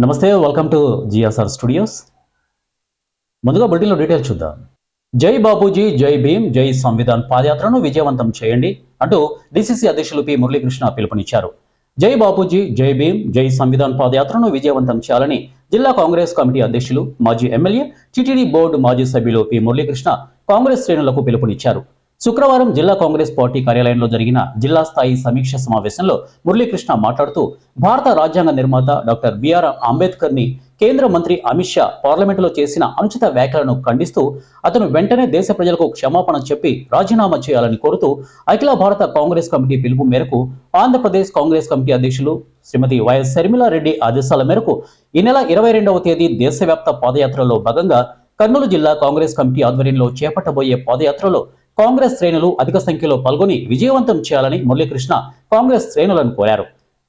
నమస్తే, welcome to GSR studios. ముందుగా బులెటిన్లో డీటెయిల్స్ చూద్దాం. జై బాపూజీ, జై భీమ్, జై సంవిధాన్ పాదయాత్రను విజయవంతం చేయండి అంటూ డిసిసి అధ్యక్షులు పి మురళీకృష్ణ పిలుపునిచ్చారు. జై బాపూజీ, జై భీమ్, జై సంవిధాన్ పాదయాత్రను విజయవంతం చేయాలని జిల్లా కాంగ్రెస్ కమిటీ అధ్యక్షులు, మాజీ ఎమ్మెల్యే, టిటిడి బోర్డు మాజీ సభ్యులు పి మురళీకృష్ణ కాంగ్రెస్ శ్రేణులకు పిలుపునిచ్చారు. శుక్రవారం జిల్లా కాంగ్రెస్ పార్టీ కార్యాలయంలో జరిగిన జిల్లా స్థాయి సమీక్ష సమావేశంలో మురళీకృష్ణ మాట్లాడుతూ, భారత రాజ్యాంగ నిర్మాత డాక్టర్ బిఆర్ అంబేద్కర్ ని కేంద్ర మంత్రి అమిత్ షా పార్లమెంటులో చేసిన అనుచిత వ్యాఖ్యలను ఖండిస్తూ అతను వెంటనే దేశ ప్రజలకు క్షమాపణ చెప్పి రాజీనామా చేయాలని కోరుతూ అఖిల భారత కాంగ్రెస్ కమిటీ పిలుపు మేరకు ఆంధ్రప్రదేశ్ కాంగ్రెస్ కమిటీ అధ్యక్షులు శ్రీమతి వైఎస్ శర్మిలారెడ్డి ఆదేశాల మేరకు ఈ నెల 22వ తేదీ దేశవ్యాప్త పాదయాత్రలో భాగంగా కర్నూలు జిల్లా కాంగ్రెస్ కమిటీ ఆధ్వర్యంలో చేపట్టబోయే పాదయాత్రలో కాంగ్రెస్ శ్రేణులు అధిక సంఖ్యలో పాల్గొని విజయవంతం చేయాలని మురళీకృష్ణ కాంగ్రెస్ శ్రేణులను కోరారు.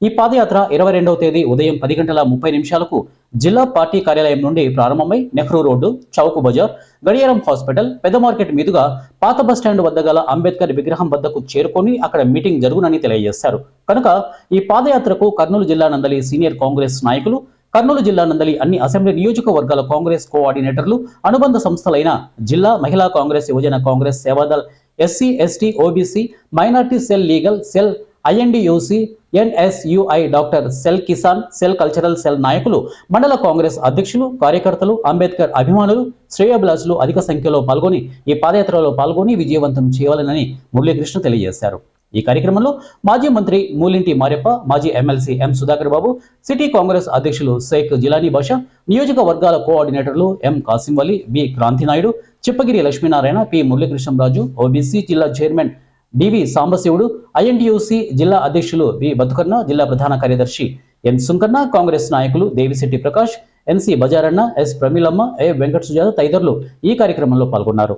ఈ పాదయాత్ర 22వ తేదీ ఉదయం 10:30 జిల్లా పార్టీ కార్యాలయం నుండి ప్రారంభమై నెహ్రూ రోడ్డు, చౌక్ బజార్, గడియారం హాస్పిటల్, పెద్ద మార్కెట్ మీదుగా పాత బస్టాండ్ వద్ద గల అంబేద్కర్ విగ్రహం వద్దకు చేరుకొని అక్కడ మీటింగ్ జరుగునని తెలియజేశారు. కనుక ఈ పాదయాత్రకు కర్నూలు జిల్లా నందలి సీనియర్ కాంగ్రెస్ నాయకులు, కర్నూలు జిల్లా నందలి అన్ని అసెంబ్లీ నియోజకవర్గాల కాంగ్రెస్ కోఆర్డినేటర్లు, అనుబంధ సంస్థలైన జిల్లా మహిళా కాంగ్రెస్, యువజన Congress, Sevadal, SC, ST, OBC, minority cell, legal cell, INTUC, NSUI, doctor cell, Kisan cell, cultural cell నాయకులు, మండల కాంగ్రెస్ అధ్యక్షులు, కార్యకర్తలు, అంబేద్కర్ అభిమానులు, శ్రేయోభిలాషులు అధిక సంఖ్యలో పాల్గొని ఈ పాదయాత్రలో పాల్గొని విజయవంతం చేయాలని మురళీకృష్ణ తెలియజేశారు. ఈ కార్యక్రమంలో మాజీ మంత్రి మూలింటి మారెప్ప, మాజీ MLC M Sudhakar Babu, city Congress అధ్యక్షులు షేక్ జిలానీ బాషా, నియోజకవర్గాల కోఆర్డినేటర్లు M Kasim Vali, B Kranthinaidu, Chippagiri Lakshminarayana, P Muralikrishnaraju, OBC జిల్లా చైర్మన్ డివి సాంబశివుడు, ఐఎన్టీయూసీ జిల్లా అధ్యక్షులు బి బతుకన్న, జిల్లా ప్రధాన కార్యదర్శి ఎన్ సుంకన్న, కాంగ్రెస్ నాయకులు దేవిశెట్టి ప్రకాష్, ఎన్సి బజారన్న, ఎస్ ప్రమీలమ్మ, ఏ వెంకట సుజాత తదితరులు ఈ కార్యక్రమంలో పాల్గొన్నారు.